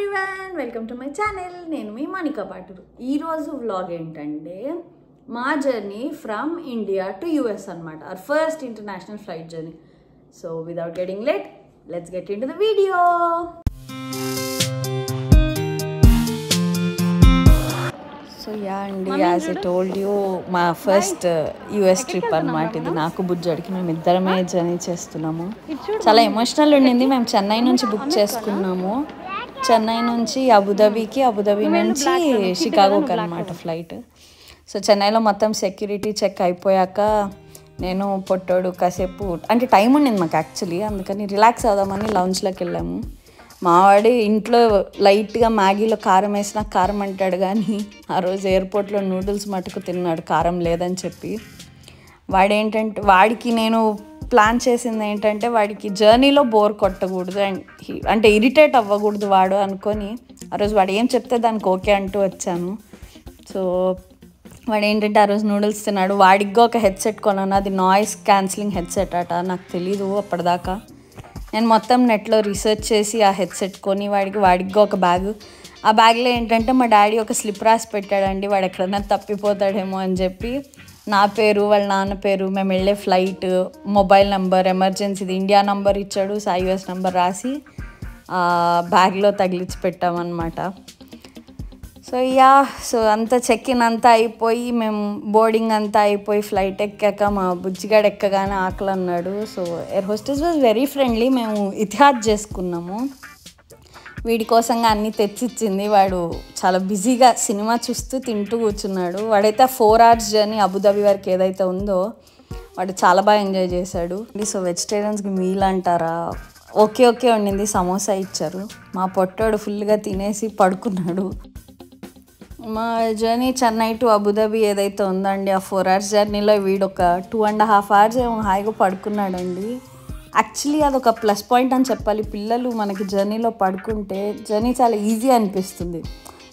Everyone, welcome to my channel. నేను మీ మణికా పాటూరు. ఈరోజు వ్లాగ్ ఏంటంటే మా journey from India to US అనమాట. Our first international flight journey. So without getting late, let's get in to the video. So yeah అండి, as I told you, మా first US trip అనమాట ఇది. నాకు బుజ్జడికి మేము ఇద్దరమే జర్నీ చేస్తున్నాము. చాలా ఎమోషనల్ ఉండింది. మేము చెన్నై నుంచి బుక్ చేసుకున్నాము. చెన్నై నుంచి అబుదాబీకి, అబుదాబీ నుంచి షికాగోకి అనమాట ఫ్లైట్. సో చెన్నైలో మొత్తం సెక్యూరిటీ చెక్ అయిపోయాక నేను పొట్టోడు కాసేపు అంటే టైం ఉండింది మాకు యాక్చువల్లీ, అందుకని రిలాక్స్ అవుదామని లౌంజ్లోకి వెళ్ళాము. మావాడి ఇంట్లో లైట్గా మ్యాగీలో కారం వేసినా కారం అంటాడు, కానీ ఆ రోజు ఎయిర్పోర్ట్లో నూడిల్స్ మటుకు తిన్నాడు కారం లేదని చెప్పి. వాడికి నేను ప్లాన్ చేసింది ఏంటంటే వాడికి జర్నీలో బోర్ కొట్టకూడదు అండ్ అంటే ఇరిటేట్ అవ్వకూడదు వాడు అనుకొని ఆ రోజు వాడు ఏం చెప్తే దానికి ఓకే అంటూ వచ్చాను. సో వాడు ఏంటంటే ఆ రోజు నూడిల్స్ తిన్నాడు. వాడికి ఒక హెడ్సెట్ కొన్నాను, అది నాయిస్ క్యాన్సిలింగ్ హెడ్సెట్ అట. నాకు తెలీదు అప్పటిదాకా. నేను మొత్తం నెట్లో రీసెర్చ్ చేసి ఆ హెడ్సెట్ కొని వాడికి ఒక బ్యాగ్. ఆ బ్యాగ్లో ఏంటంటే మా డాడీ ఒక స్లిప్ రాసి పెట్టాడండి, వాడు ఎక్కడన్నా తప్పిపోతాడేమో అని చెప్పి. నా పేరు, వాళ్ళ నాన్న పేరు, మేము వెళ్ళే ఫ్లైట్, మొబైల్ నెంబర్, ఎమర్జెన్సీది ఇండియా నెంబర్ ఇచ్చాడు, యుఎస్ నెంబర్ రాసి బ్యాగ్లో తగిలించి పెట్టామన్నమాట. సో అంతా చెక్ ఇన్ అంతా అయిపోయి మేము బోర్డింగ్ అంతా అయిపోయి ఫ్లైట్ ఎక్కాక మా బుజ్జిగాడు ఎక్కగానే ఆకలి అన్నాడు. So air hostess was very friendly. మేము ఇతిహాద్ చేసుకున్నాము. వీడి కోసంగా అన్నీ తెచ్చిచ్చింది. వాడు చాలా బిజీగా సినిమా చూస్తూ తింటూ కూర్చున్నాడు. వాడైతే 4 hours జర్నీ అబుదాబి వరకు ఏదైతే ఉందో వాడు చాలా బాగా ఎంజాయ్ చేశాడు. సో వెజిటేరియన్స్కి మీల్ అంటారా, ఓకే ఉండింది. సమోసా ఇచ్చారు. మా పొట్టోడు ఫుల్గా తినేసి పడుకున్నాడు. మా జర్నీ చెన్నై టు అబుదాబి ఏదైతే ఉందండి, ఆ 4 hours జర్నీలో వీడు ఒక 2.5 hours ఏమో హాయిగా పడుకున్నాడండి. యాక్చువల్లీ అదొక ప్లస్ పాయింట్ అని చెప్పాలి. పిల్లలు మనకి జర్నీలో పడుకుంటే జర్నీ చాలా ఈజీ అనిపిస్తుంది.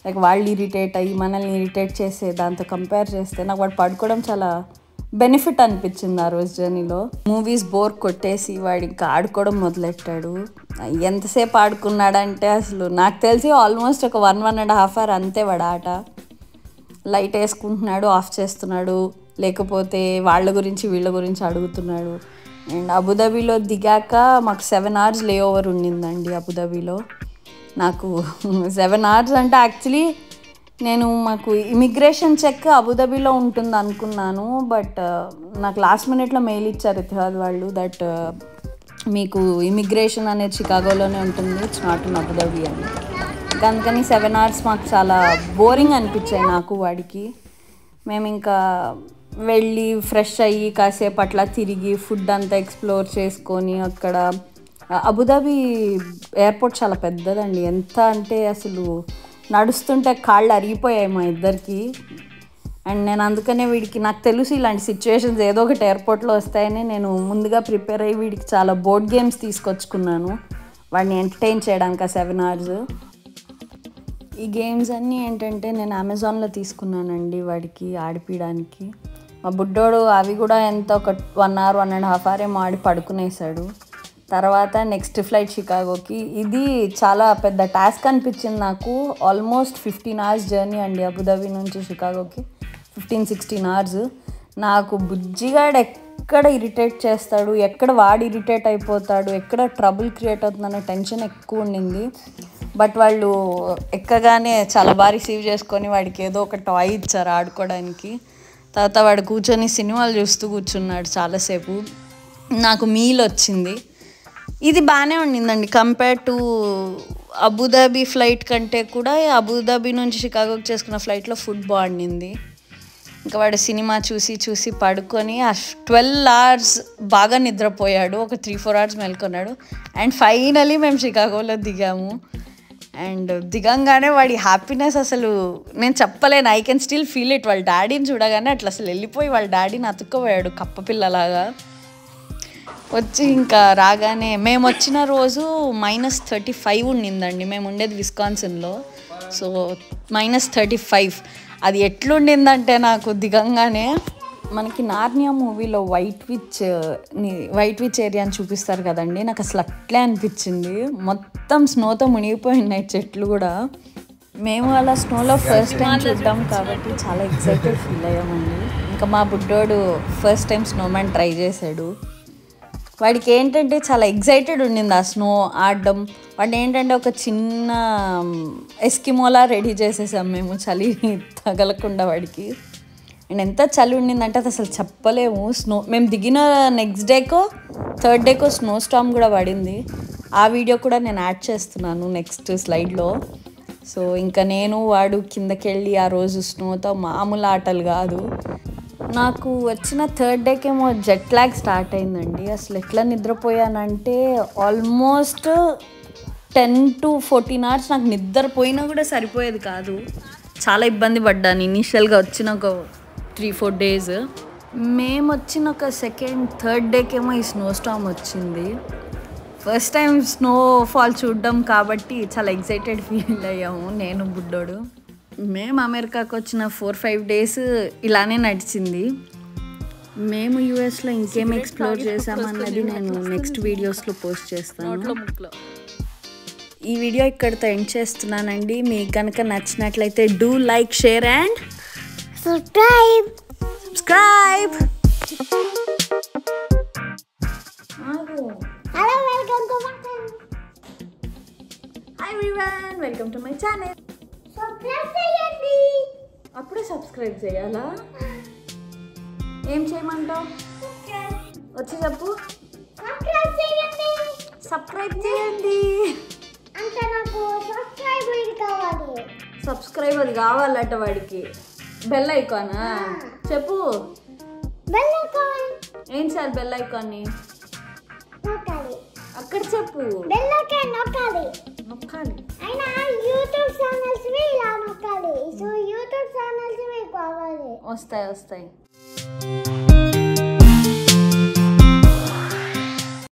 లైక్ వాళ్ళు ఇరిటేట్ అయ్యి మనల్ని ఇరిటేట్ చేసే దాంతో కంపేర్ చేస్తే నాకు వాడు పడుకోవడం చాలా బెనిఫిట్ అనిపించింది ఆ రోజు జర్నీలో. మూవీస్ బోర్ కొట్టేసి వాడు ఇంకా ఆడుకోవడం మొదలెట్టాడు. ఎంతసేపు ఆడుకున్నాడంటే అసలు నాకు తెలిసి ఆల్మోస్ట్ ఒక 1.5 hour అంతే వాడు ఆట. లైట్ వేసుకుంటున్నాడు, ఆఫ్ చేస్తున్నాడు, లేకపోతే వాళ్ళ గురించి వీళ్ళ గురించి అడుగుతున్నాడు. అండ్ అబుదాబీలో దిగాక మాకు 7 hours లే ఓవర్ ఉండిందండి అబుదాబీలో. నాకు 7 hours అంటే యాక్చువల్లీ మాకు ఇమిగ్రేషన్ చెక్ అబుదాబీలో ఉంటుంది అనుకున్నాను. బట్ నాకు లాస్ట్ మినిట్లో మెయిల్ ఇచ్చారు ఇతిహాద్ వాళ్ళు, దట్ మీకు ఇమిగ్రేషన్ అనేది షికాగోలోనే ఉంటుంది, ఇట్స్ నాట్ ఇన్ అబుదాబీ అని. అందుకని 7 hours మాకు చాలా బోరింగ్ అనిపించాయి నాకు వాడికి. మేము ఇంకా వెళ్ళి ఫ్రెష్ అయ్యి కాసేపు అట్లా తిరిగి ఫుడ్ అంతా ఎక్స్ప్లోర్ చేసుకొని అక్కడ అబుదాబీ ఎయిర్పోర్ట్ చాలా పెద్దదండి. ఎంత అంటే అసలు నడుస్తుంటే కాళ్ళు అరిగిపోయాయి మా ఇద్దరికి. అండ్ నేను అందుకనే వీడికి, నాకు తెలుసు ఇలాంటి సిచ్యువేషన్స్ ఏదో ఒకటి ఎయిర్పోర్ట్లో వస్తాయని నేను ముందుగా ప్రిపేర్ అయ్యి వీడికి చాలా బోర్డ్ గేమ్స్ తీసుకొచ్చుకున్నాను వాడిని ఎంటర్టైన్ చేయడానికి ఆ 7 hours. ఈ గేమ్స్ అన్నీ ఏంటంటే నేను అమెజాన్లో తీసుకున్నానండి వాడికి ఆడిపించడానికి. మా బుడ్డోడు అవి కూడా ఎంత ఒక 1 hour 1.5 hour ఏమో ఆడి పడుకునేసాడు. తర్వాత నెక్స్ట్ ఫ్లైట్ షికాగోకి. ఇది చాలా పెద్ద టాస్క్ అనిపించింది నాకు. ఆల్మోస్ట్ 15 hours జర్నీ అండి అబుదాబీ నుంచి షికాగోకి, 15-16 hours. నాకు బుజ్జిగాడు ఎక్కడ ఇరిటేట్ చేస్తాడు, ఎక్కడ వాడు ఇరిటేట్ అయిపోతాడు, ఎక్కడ ట్రబుల్ క్రియేట్ అవుతుందనే టెన్షన్ ఎక్కువ ఉండింది. బట్ వాళ్ళు ఎక్కగానే చాలా బాగా రిసీవ్ చేసుకొని వాడికి ఏదో ఒక టాయ్ ఇచ్చారు ఆడుకోవడానికి. తర్వాత వాడు కూర్చొని సినిమాలు చూస్తూ కూర్చున్నాడు చాలాసేపు. నాకు మీల్ వచ్చింది. ఇది బాగానే ఉండిందండి కంపేర్ టు అబుదాబీ ఫ్లైట్ కంటే కూడా. అబుదాబీ నుంచి షికాగోకి చేసుకున్న ఫ్లైట్లో ఫుడ్ బాగుండింది. ఇంకా వాడు సినిమా చూసి పడుకొని ఆ 12 hours బాగా నిద్రపోయాడు. ఒక 3-4 hours మేల్కొన్నాడు. అండ్ ఫైనలీ మేము షికాగోలో దిగాము. అండ్ దిగంగానే వాడి హ్యాపీనెస్ అసలు నేను చెప్పలేను. I can still feel it. వాళ్ళ డాడీని చూడగానే అట్లా అసలు వెళ్ళిపోయి వాళ్ళ డాడీని అతుక్కోపోయాడు కప్పపిల్లలాగా. వచ్చి ఇంకా రాగానే మేము వచ్చిన రోజు -35 ఉండిందండి. మేము ఉండేది విస్కాన్సిన్లో. సో -35 అది ఎట్లుండిందంటే నాకు దిగంగానే మనకి నార్నియా మూవీలో వైట్ విచ్ ఏరియాని చూపిస్తారు కదండి, నాకు అసలు అట్లే అనిపించింది. మొత్తం స్నోతో మునిగిపోయి ఉన్నాయి చెట్లు కూడా. మేము అలా స్నోలో ఫస్ట్ టైం చూద్దాం కాబట్టి చాలా ఎక్సైటెడ్ ఫీల్ అయ్యామండి. ఇంకా మా బుడ్డోడు ఫస్ట్ టైం స్నోమ్యాన్ ట్రై చేశాడు. వాడికి ఏంటంటే చాలా ఎక్సైటెడ్ ఉండింది ఆ స్నో ఆడడం. వాడు ఏంటంటే ఒక చిన్న ఎస్కిమోలా రెడీ చేసేసాం మేము, చలి తగలకుండా వాడికి. అండ్ ఎంత చలి ఉండిందంటే అది అసలు చెప్పలేము. మేము దిగిన నెక్స్ట్ డేకో థర్డ్ డేకో స్నో స్టామ్ కూడా పడింది. ఆ వీడియో కూడా నేను యాడ్ చేస్తున్నాను నెక్స్ట్ స్లైడ్లో. సో ఇంకా నేను వాడు కిందకెళ్ళి ఆ రోజు స్నోతో మామూలు ఆటలు కాదు. నాకు వచ్చిన థర్డ్ డేకేమో జెట్ లాగ్ స్టార్ట్ అయిందండి. అసలు ఎట్లా నిద్రపోయానంటే ఆల్మోస్ట్ 10 to 14 hours నాకు నిద్రపోయినా కూడా సరిపోయేది కాదు. చాలా ఇబ్బంది పడ్డాను ఇనీషియల్గా వచ్చిన ఒక 3-4 days. మేము వచ్చిన ఒక థర్డ్ డేకేమో ఈ స్నో స్టామ్ వచ్చింది. ఫస్ట్ టైం స్నో ఫాల్ చూడడం కాబట్టి చాలా ఎక్సైటెడ్ ఫీల్ అయ్యాము నేను బుడ్డోడు. మేము అమెరికాకు వచ్చిన 4-5 days ఇలానే నడిచింది. మేము యూఎస్లో ఇంకేం ఎక్స్ప్లోర్ చేసామన్నది నేను నెక్స్ట్ వీడియోస్లో పోస్ట్ చేస్తాను. ఈ వీడియో ఇక్కడితో ఎండ్ చేస్తున్నానండి. మీకు కనుక నచ్చినట్లయితే do like, share and subscribe. Hello, welcome to my channel. Hi everyone, welcome to my channel. Subscribe చేయండి. అప్పుడే సబ్స్క్రైబ్ చేయాలా? ఏం చేయమంటావు? వచ్చి చెప్పు. సబ్స్క్రైబ్ చేయండి. సబ్స్క్రైబ్ చేయండి. అంటే నాకు సబ్స్క్రైబర్ కావాలి. సబ్స్క్రైబర్ కావాలట వాడికి. బెల్ ఐకానా చెప్పు. Bell icon. ఏం సార్ బెల్ ఐకాన్ని నొక్కాలి. అక్కడ చెప్పు. బెల్ ఐకాన్ నొక్కాలి. అయినా యూట్యూబ్ ఛానల్స్ ఇలా నొక్కాలి. సో యూట్యూబ్ ఛానల్స్ మీకు కావాలి. వస్తాయి.